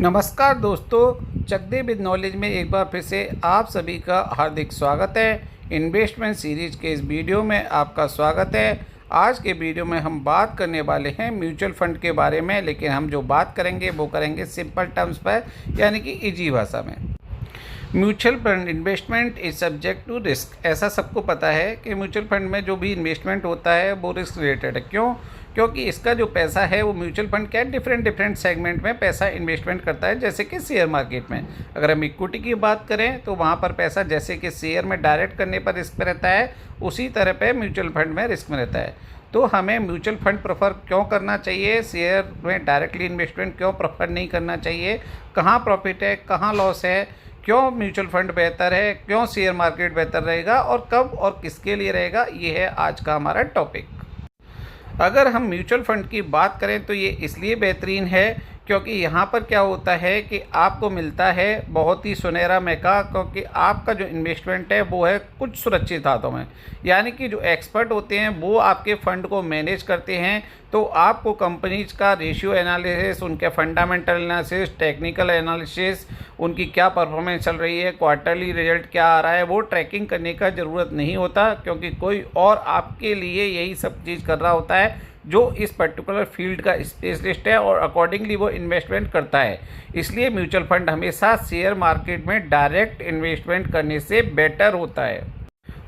नमस्कार दोस्तों, चक दे with knowledge में एक बार फिर से आप सभी का हार्दिक स्वागत है। इन्वेस्टमेंट सीरीज के इस वीडियो में आपका स्वागत है। आज के वीडियो में हम बात करने वाले हैं म्यूचुअल फंड के बारे में, लेकिन हम जो बात करेंगे वो करेंगे सिंपल टर्म्स पर, यानी कि इजी भाषा में। Mutual fund investment is subject to risk. ऐसा सबको पता है कि म्यूचुअल फंड में जो भी इन्वेस्टमेंट होता है वो रिस्क रिलेटेड है। क्यों? क्योंकि इसका जो पैसा है वो म्यूचुअल फंड क्या डिफरेंट सेगमेंट में पैसा इन्वेस्टमेंट करता है। जैसे कि शेयर मार्केट में अगर हम इक्विटी की बात करें तो वहाँ पर पैसा जैसे कि शेयर में डायरेक्ट करने पर रिस्क में रहता है, उसी तरह पे म्यूचुअल फंड में रिस्क में रहता है। तो हमें म्यूचुअल फंड प्रेफर क्यों करना चाहिए, शेयर में डायरेक्टली इन्वेस्टमेंट क्यों प्रेफर नहीं करना चाहिए, कहाँ प्रॉफिट है कहाँ लॉस है, क्यों म्यूचुअल फंड बेहतर है, क्यों शेयर मार्केट बेहतर रहेगा और कब और किसके लिए रहेगा, ये है आज का हमारा टॉपिक। अगर हम म्यूचुअल फंड की बात करें तो ये इसलिए बेहतरीन है क्योंकि यहाँ पर क्या होता है कि आपको मिलता है बहुत ही सुनहरा मौका, क्योंकि आपका जो इन्वेस्टमेंट है वो है कुछ सुरक्षित हाथों में। यानी कि जो एक्सपर्ट होते हैं वो आपके फ़ंड को मैनेज करते हैं, तो आपको कंपनीज का रेशियो एनालिसिस, उनके फंडामेंटल एनालिसिस, टेक्निकल एनालिसिस, उनकी क्या परफॉर्मेंस चल रही है, क्वार्टरली रिजल्ट क्या आ रहा है, वो ट्रैकिंग करने का ज़रूरत नहीं होता, क्योंकि कोई और आपके लिए यही सब चीज़ कर रहा होता है जो इस पर्टिकुलर फील्ड का स्पेशलिस्ट है और अकॉर्डिंगली वो इन्वेस्टमेंट करता है। इसलिए म्यूचुअल फंड हमेशा शेयर मार्केट में डायरेक्ट इन्वेस्टमेंट करने से बेटर होता है।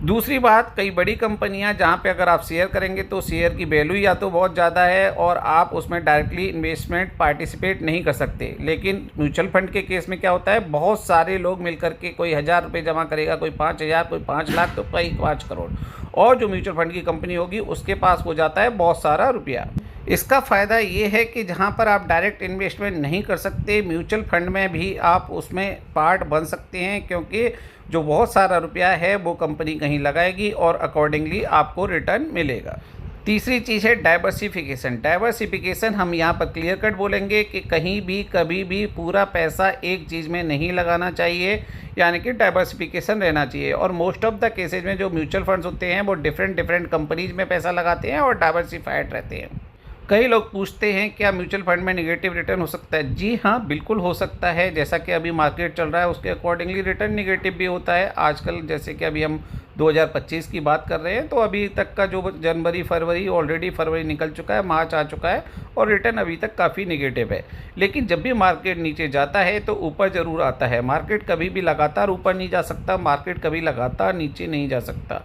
दूसरी बात, कई बड़ी कंपनियां जहां पे अगर आप शेयर करेंगे तो शेयर की वैल्यू या तो बहुत ज़्यादा है और आप उसमें डायरेक्टली इन्वेस्टमेंट पार्टिसिपेट नहीं कर सकते। लेकिन म्यूचुअल फंड के केस में क्या होता है, बहुत सारे लोग मिलकर के कोई 1000 रुपये जमा करेगा, कोई 5000, कोई 5 लाख, तो कोई 5 करोड़, और जो म्यूचुअल फंड की कंपनी होगी उसके पास हो जाता है बहुत सारा रुपया। इसका फ़ायदा ये है कि जहाँ पर आप डायरेक्ट इन्वेस्टमेंट नहीं कर सकते, म्यूचुअल फंड में भी आप उसमें पार्ट बन सकते हैं, क्योंकि जो बहुत सारा रुपया है वो कंपनी कहीं लगाएगी और अकॉर्डिंगली आपको रिटर्न मिलेगा। तीसरी चीज़ है डाइवर्सिफिकेशन। डाइवर्सिफिकेशन हम यहाँ पर क्लियर कट बोलेंगे कि कहीं भी कभी भी पूरा पैसा एक चीज़ में नहीं लगाना चाहिए, यानी कि डाइवर्सिफिकेशन रहना चाहिए। और मोस्ट ऑफ द केसेज में जो म्यूचुअल फंड्स होते हैं वो डिफरेंट कंपनीज में पैसा लगाते हैं और डाइवर्सिफाइड रहते हैं। कई लोग पूछते हैं क्या म्यूचुअल फंड में निगेटिव रिटर्न हो सकता है? जी हाँ, बिल्कुल हो सकता है। जैसा कि अभी मार्केट चल रहा है उसके अकॉर्डिंगली रिटर्न निगेटिव भी होता है आजकल। जैसे कि अभी हम 2025 की बात कर रहे हैं तो अभी तक का जो जनवरी फरवरी, ऑलरेडी फरवरी निकल चुका है, मार्च आ चुका है और रिटर्न अभी तक काफ़ी निगेटिव है। लेकिन जब भी मार्केट नीचे जाता है तो ऊपर ज़रूर आता है। मार्केट कभी भी लगातार ऊपर नहीं जा सकता, मार्केट कभी लगातार नीचे नहीं जा सकता।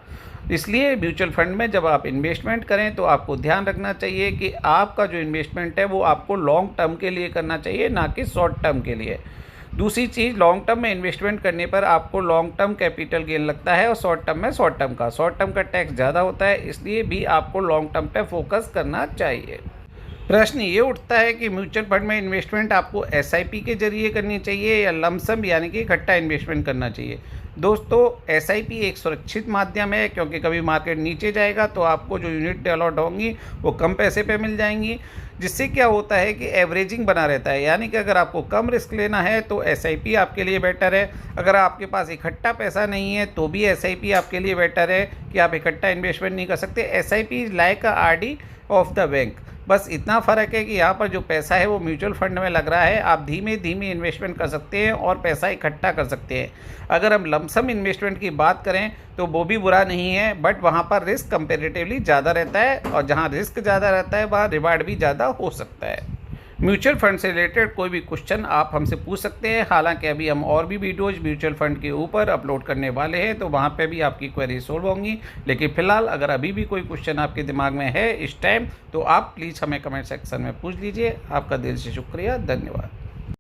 इसलिए म्यूचुअल फंड में जब आप इन्वेस्टमेंट करें तो आपको ध्यान रखना चाहिए कि आपका जो इन्वेस्टमेंट है वो आपको लॉन्ग टर्म के लिए करना चाहिए, ना कि शॉर्ट टर्म के लिए। दूसरी चीज़, लॉन्ग टर्म में इन्वेस्टमेंट करने पर आपको लॉन्ग टर्म कैपिटल गेन लगता है और शॉर्ट टर्म में शॉर्ट टर्म का टैक्स ज़्यादा होता है, इसलिए भी आपको लॉन्ग टर्म पे फोकस करना चाहिए। प्रश्न ये उठता है कि म्यूचुअल फंड में इन्वेस्टमेंट आपको एसआईपी के जरिए करनी चाहिए या लमसम यानी कि इकट्ठा इन्वेस्टमेंट करना चाहिए। दोस्तों, एसआईपी एक सुरक्षित माध्यम है, क्योंकि कभी मार्केट नीचे जाएगा तो आपको जो यूनिट अलॉट होंगी वो कम पैसे पे मिल जाएंगी, जिससे क्या होता है कि एवरेजिंग बना रहता है। यानी कि अगर आपको कम रिस्क लेना है तो एसआईपी आपके लिए बेटर है। अगर आपके पास इकट्ठा पैसा नहीं है तो भी एसआईपी आपके लिए बेटर है कि आप इकट्ठा इन्वेस्टमेंट नहीं कर सकते। SIP is like a RD of the bank. बस इतना फ़र्क है कि यहाँ पर जो पैसा है वो म्यूचुअल फंड में लग रहा है, आप धीमे धीमे इन्वेस्टमेंट कर सकते हैं और पैसा इकट्ठा कर सकते हैं। अगर हम लमसम इन्वेस्टमेंट की बात करें तो वो भी बुरा नहीं है, बट वहाँ पर रिस्क कंपेरेटिवली ज़्यादा रहता है और जहाँ रिस्क ज़्यादा रहता है वहाँ रिवार्ड भी ज़्यादा हो सकता है। म्यूचुअल फंड से रिलेटेड कोई भी क्वेश्चन आप हमसे पूछ सकते हैं। हालांकि अभी हम और भी वीडियोज़ म्यूचुअल फंड के ऊपर अपलोड करने वाले हैं, तो वहाँ पे भी आपकी क्वेरी सोल्व होंगी। लेकिन फिलहाल अगर अभी भी कोई क्वेश्चन आपके दिमाग में है इस टाइम, तो आप प्लीज़ हमें कमेंट सेक्शन में पूछ लीजिए। आपका दिल से शुक्रिया, धन्यवाद।